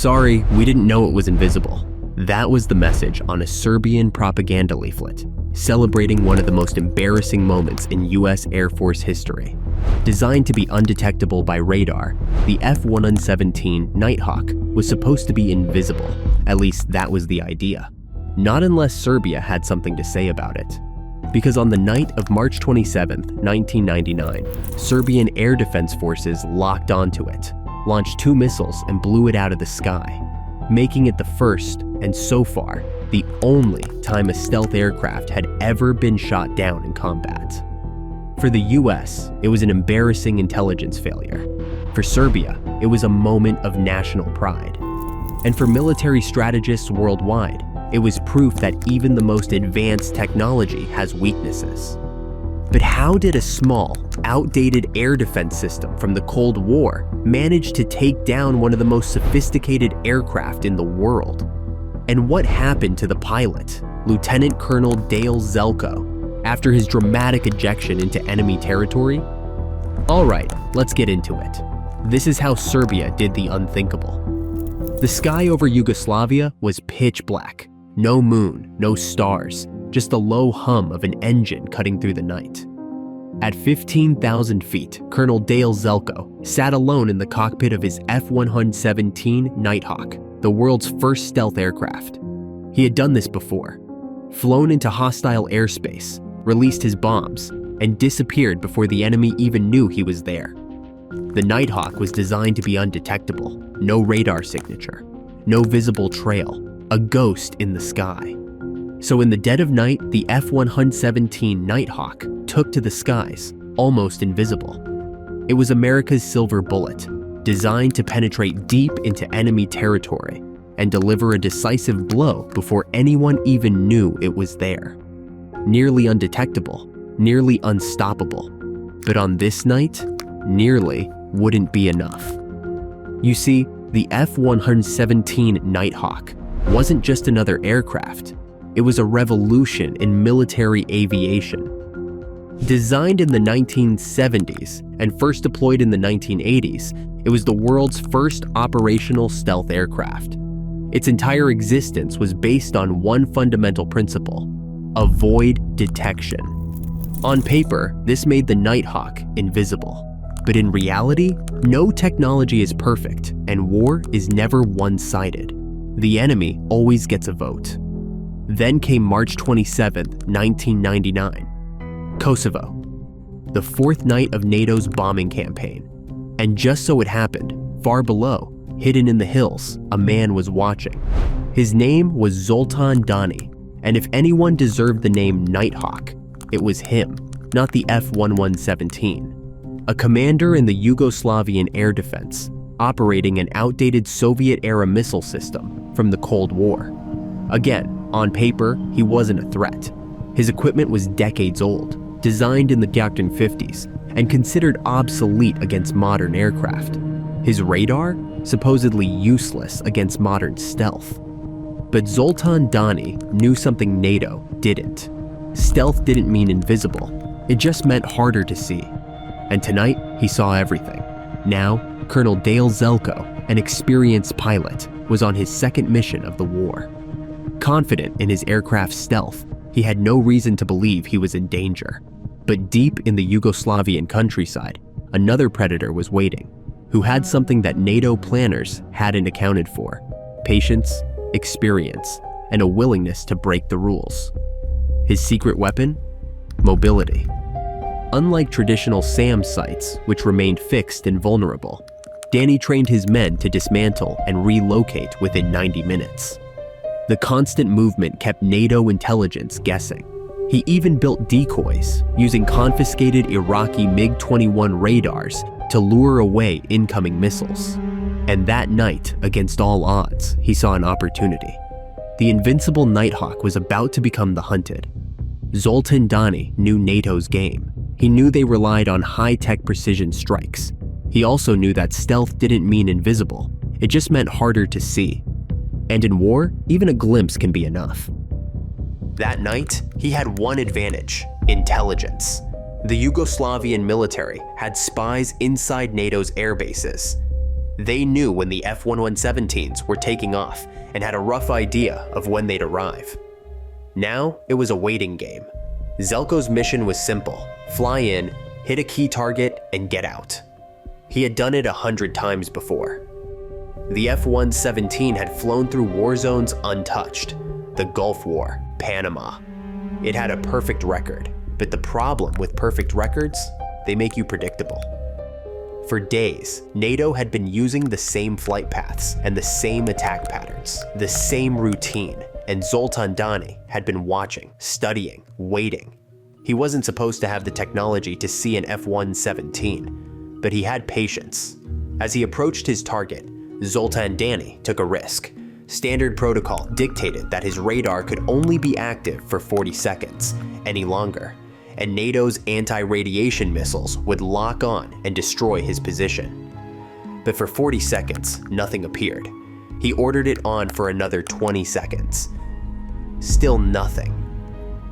"Sorry, we didn't know it was invisible." That was the message on a Serbian propaganda leaflet, celebrating one of the most embarrassing moments in US Air Force history. Designed to be undetectable by radar, the F-117 Nighthawk was supposed to be invisible. At least that was the idea. Not unless Serbia had something to say about it. Because on the night of March 27, 1999, Serbian air defense forces locked onto it, launched 2 missiles and blew it out of the sky, making it the first, and so far, the only time a stealth aircraft had ever been shot down in combat. For the US, it was an embarrassing intelligence failure. For Serbia, it was a moment of national pride. And for military strategists worldwide, it was proof that even the most advanced technology has weaknesses. But how did a small, outdated air defense system from the Cold War manage to take down one of the most sophisticated aircraft in the world? And what happened to the pilot, Lieutenant Colonel Dale Zelko, after his dramatic ejection into enemy territory? All right, let's get into it. This is how Serbia did the unthinkable. The sky over Yugoslavia was pitch black. No moon, no stars, just a low hum of an engine cutting through the night. At 15,000 feet, Colonel Dale Zelko sat alone in the cockpit of his F-117 Nighthawk, the world's first stealth aircraft. He had done this before, flown into hostile airspace, released his bombs, and disappeared before the enemy even knew he was there. The Nighthawk was designed to be undetectable, no radar signature, no visible trail, a ghost in the sky. So in the dead of night, the F-117 Nighthawk took to the skies, almost invisible. It was America's silver bullet, designed to penetrate deep into enemy territory and deliver a decisive blow before anyone even knew it was there. Nearly undetectable, nearly unstoppable. But on this night, nearly wouldn't be enough. You see, the F-117 Nighthawk wasn't just another aircraft. It was a revolution in military aviation. Designed in the 1970s and first deployed in the 1980s, it was the world's first operational stealth aircraft. Its entire existence was based on one fundamental principle: avoid detection. On paper, this made the Nighthawk invisible. But in reality, no technology is perfect, and war is never one-sided. The enemy always gets a vote. Then came March 27, 1999. Kosovo, the 4th night of NATO's bombing campaign. And just so it happened, far below, hidden in the hills, a man was watching. His name was Zoltán Dani, and if anyone deserved the name Nighthawk, it was him, not the F-117. A commander in the Yugoslavian air defense, operating an outdated Soviet-era missile system from the Cold War. Again, on paper, he wasn't a threat. His equipment was decades old, designed in the 1950s, and considered obsolete against modern aircraft. His radar, supposedly useless against modern stealth. But Zoltán Dani knew something NATO didn't. Stealth didn't mean invisible, it just meant harder to see. And tonight, he saw everything. Now, Colonel Dale Zelko, an experienced pilot, was on his second mission of the war. Confident in his aircraft's stealth, he had no reason to believe he was in danger. But deep in the Yugoslavian countryside, another predator was waiting, who had something that NATO planners hadn't accounted for: patience, experience, and a willingness to break the rules. His secret weapon? Mobility. Unlike traditional SAM sites, which remained fixed and vulnerable, Dani trained his men to dismantle and relocate within 90 minutes. The constant movement kept NATO intelligence guessing. He even built decoys, using confiscated Iraqi MiG-21 radars to lure away incoming missiles. And that night, against all odds, he saw an opportunity. The invincible Nighthawk was about to become the hunted. Zoltán Dani knew NATO's game. He knew they relied on high-tech precision strikes. He also knew that stealth didn't mean invisible. It just meant harder to see. And in war, even a glimpse can be enough. That night, he had one advantage: intelligence. The Yugoslavian military had spies inside NATO's air bases. They knew when the F-117s were taking off and had a rough idea of when they'd arrive. Now, it was a waiting game. Zelko's mission was simple: fly in, hit a key target, and get out. He had done it 100 times before. The F-117 had flown through war zones untouched: the Gulf War, Panama. It had a perfect record, but the problem with perfect records, they make you predictable. For days, NATO had been using the same flight paths and the same attack patterns, the same routine, and Zoltán Dani had been watching, studying, waiting. He wasn't supposed to have the technology to see an F-117, but he had patience. As he approached his target, Zoltán Dani took a risk. Standard protocol dictated that his radar could only be active for 40 seconds. Any longer, and NATO's anti-radiation missiles would lock on and destroy his position. But for 40 seconds, nothing appeared. He ordered it on for another 20 seconds. Still nothing.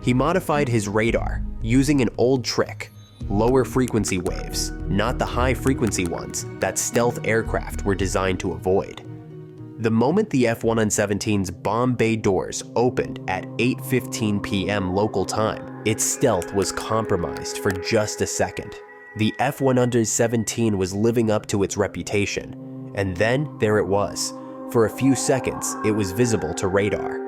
He modified his radar using an old trick: lower frequency waves, not the high frequency ones that stealth aircraft were designed to avoid. The moment the F-117's bomb bay doors opened at 8:15 p.m. local time, its stealth was compromised for just a second. The F-117 was living up to its reputation, and then there it was. For a few seconds, it was visible to radar.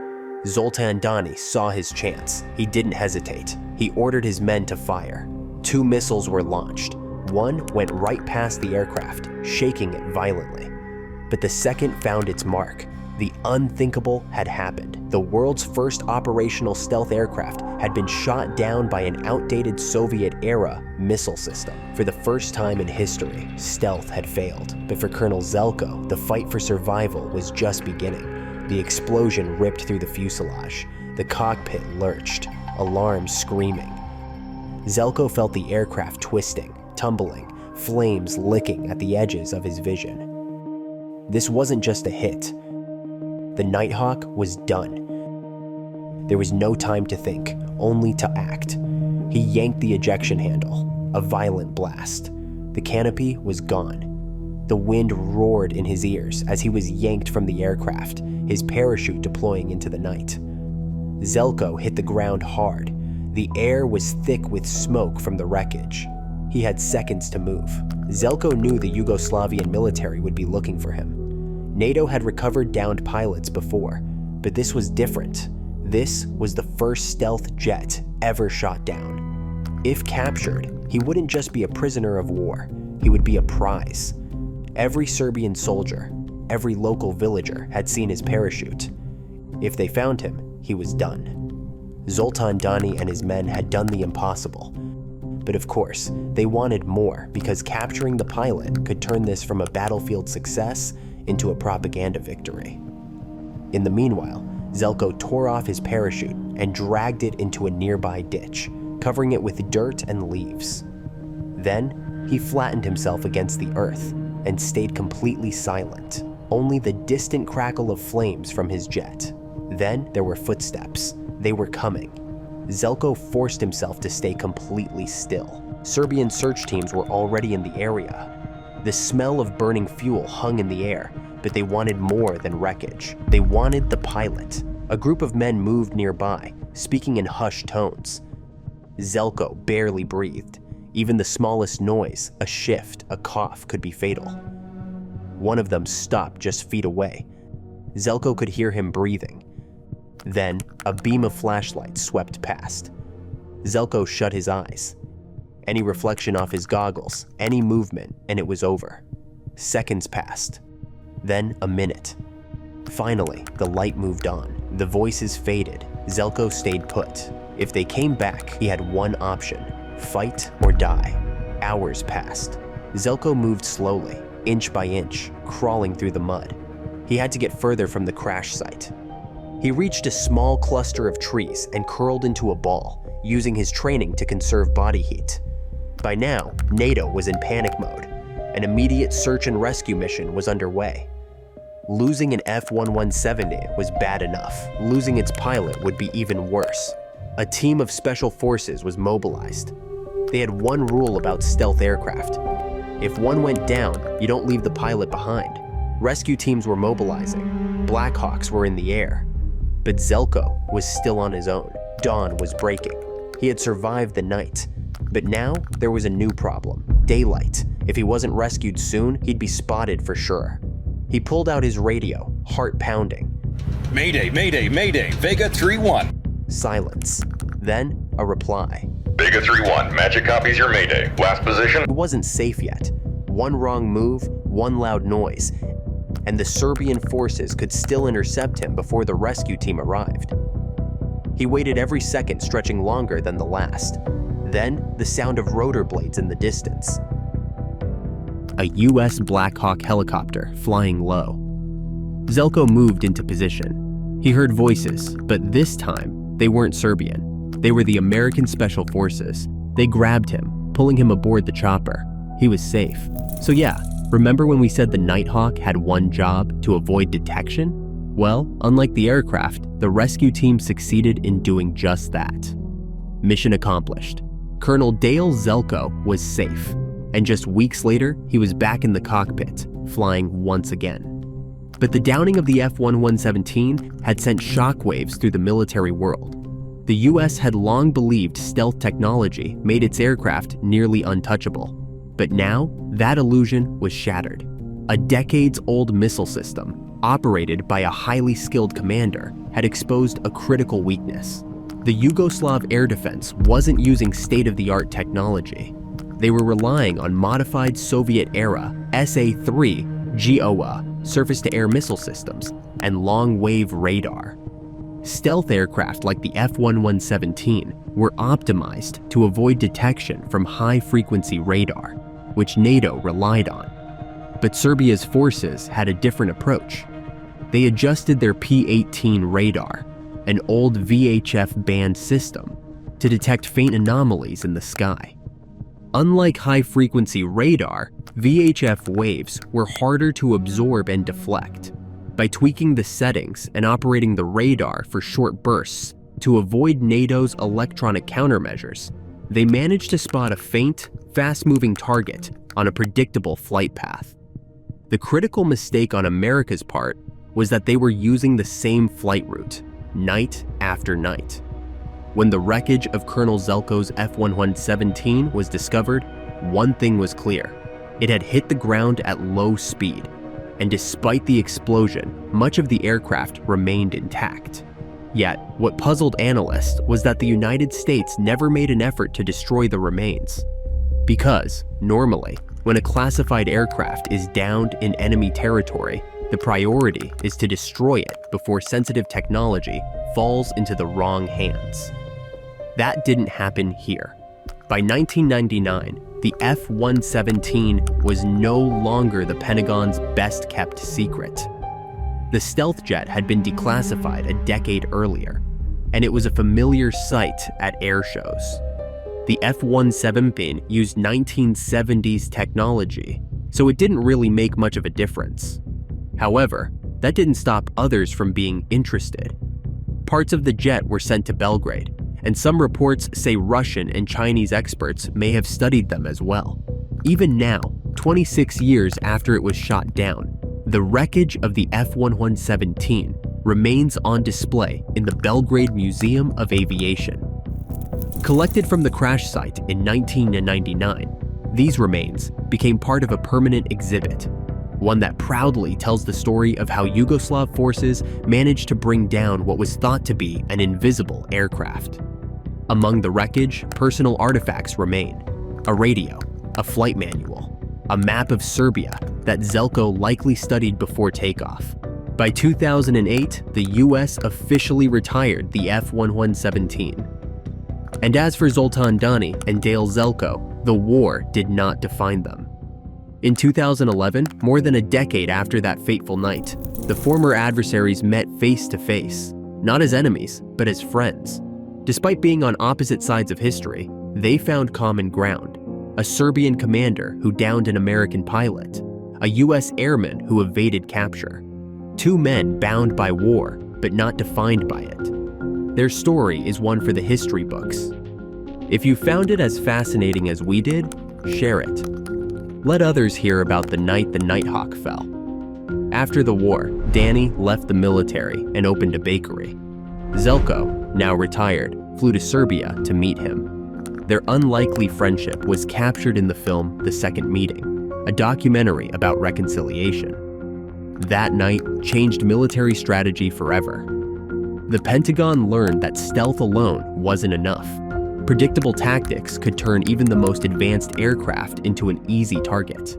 Zoltán Dani saw his chance. He didn't hesitate. He ordered his men to fire. 2 missiles were launched. One went right past the aircraft, shaking it violently. But the second found its mark. The unthinkable had happened. The world's first operational stealth aircraft had been shot down by an outdated Soviet-era missile system. For the first time in history, stealth had failed. But for Colonel Zelko, the fight for survival was just beginning. The explosion ripped through the fuselage. The cockpit lurched, alarms screaming. Zelko felt the aircraft twisting, tumbling, flames licking at the edges of his vision. This wasn't just a hit. The Nighthawk was done. There was no time to think, only to act. He yanked the ejection handle. A violent blast. The canopy was gone. The wind roared in his ears as he was yanked from the aircraft, his parachute deploying into the night. Zelko hit the ground hard. The air was thick with smoke from the wreckage. He had seconds to move. Zelko knew the Yugoslavian military would be looking for him. NATO had recovered downed pilots before, but this was different. This was the first stealth jet ever shot down. If captured, he wouldn't just be a prisoner of war, he would be a prize. Every Serbian soldier, every local villager had seen his parachute. If they found him, he was done. Zoltán Dani and his men had done the impossible. But of course, they wanted more because capturing the pilot could turn this from a battlefield success into a propaganda victory. In the meanwhile, Zelko tore off his parachute and dragged it into a nearby ditch, covering it with dirt and leaves. Then, he flattened himself against the earth and stayed completely silent, only the distant crackle of flames from his jet. Then there were footsteps. They were coming. Zelko forced himself to stay completely still. Serbian search teams were already in the area. The smell of burning fuel hung in the air, but they wanted more than wreckage. They wanted the pilot. A group of men moved nearby, speaking in hushed tones. Zelko barely breathed. Even the smallest noise, a shift, a cough, could be fatal. One of them stopped just feet away. Zelko could hear him breathing. Then, a beam of flashlight swept past. Zelko shut his eyes. Any reflection off his goggles, any movement, and it was over. Seconds passed. Then a minute. Finally, the light moved on. The voices faded. Zelko stayed put. If they came back, he had one option: fight or die. Hours passed. Zelko moved slowly, inch by inch, crawling through the mud. He had to get further from the crash site. He reached a small cluster of trees and curled into a ball, using his training to conserve body heat. By now, NATO was in panic mode. An immediate search and rescue mission was underway. Losing an F-117 was bad enough. Losing its pilot would be even worse. A team of special forces was mobilized. They had one rule about stealth aircraft. If one went down, you don't leave the pilot behind. Rescue teams were mobilizing. Blackhawks were in the air. But Zelko was still on his own. Dawn was breaking. He had survived the night. But now there was a new problem: daylight. If he wasn't rescued soon, he'd be spotted for sure. He pulled out his radio, heart pounding. Mayday, mayday, mayday, Vega 3-1. Silence. Then a reply. Vega 3-1, Magic copies your mayday. Last position? It wasn't safe yet. One wrong move, one loud noise, and the Serbian forces could still intercept him before the rescue team arrived. He waited every second, stretching longer than the last. Then, the sound of rotor blades in the distance. A US Blackhawk helicopter flying low. Zelko moved into position. He heard voices, but this time, they weren't Serbian. They were the American Special Forces. They grabbed him, pulling him aboard the chopper. He was safe. So yeah, remember when we said the Nighthawk had one job: to avoid detection? Well, unlike the aircraft, the rescue team succeeded in doing just that. Mission accomplished. Colonel Dale Zelko was safe, and just weeks later, he was back in the cockpit, flying once again. But the downing of the F-117 had sent shockwaves through the military world. The US had long believed stealth technology made its aircraft nearly untouchable. But now, that illusion was shattered. A decades-old missile system, operated by a highly skilled commander, had exposed a critical weakness. The Yugoslav air defense wasn't using state-of-the-art technology. They were relying on modified Soviet-era SA-3 GOA surface-to-air missile systems and long-wave radar. Stealth aircraft like the F-117 were optimized to avoid detection from high-frequency radar, which NATO relied on. But Serbia's forces had a different approach. They adjusted their P-18 radar, an old VHF band system, to detect faint anomalies in the sky. Unlike high-frequency radar, VHF waves were harder to absorb and deflect. By tweaking the settings and operating the radar for short bursts to avoid NATO's electronic countermeasures, they managed to spot a faint, fast-moving target on a predictable flight path. The critical mistake on America's part was that they were using the same flight route, night after night. When the wreckage of Colonel Zelko's F-117 was discovered, one thing was clear: it had hit the ground at low speed, and despite the explosion, much of the aircraft remained intact. Yet, what puzzled analysts was that the United States never made an effort to destroy the remains. Because, normally, when a classified aircraft is downed in enemy territory, the priority is to destroy it before sensitive technology falls into the wrong hands. That didn't happen here. By 1999, the F-117 was no longer the Pentagon's best-kept secret. The stealth jet had been declassified a decade earlier, and it was a familiar sight at air shows. The F-117 used 1970s technology, so it didn't really make much of a difference. However, that didn't stop others from being interested. Parts of the jet were sent to Belgrade, and some reports say Russian and Chinese experts may have studied them as well. Even now, 26 years after it was shot down, the wreckage of the F-117 remains on display in the Belgrade Museum of Aviation. Collected from the crash site in 1999, these remains became part of a permanent exhibit, one that proudly tells the story of how Yugoslav forces managed to bring down what was thought to be an invisible aircraft. Among the wreckage, personal artifacts remain: a radio, a flight manual, a map of Serbia that Zelko likely studied before takeoff. By 2008, the US officially retired the F-117. And as for Zoltán Dani and Dale Zelko, the war did not define them. In 2011, more than a decade after that fateful night, the former adversaries met face to face, not as enemies, but as friends. Despite being on opposite sides of history, they found common ground: a Serbian commander who downed an American pilot, a US airman who evaded capture. Two men bound by war, but not defined by it. Their story is one for the history books. If you found it as fascinating as we did, share it. Let others hear about the night the Nighthawk fell. After the war, Dani left the military and opened a bakery. Zelko, now retired, flew to Serbia to meet him. Their unlikely friendship was captured in the film The Second Meeting, a documentary about reconciliation. That night changed military strategy forever. The Pentagon learned that stealth alone wasn't enough. Predictable tactics could turn even the most advanced aircraft into an easy target.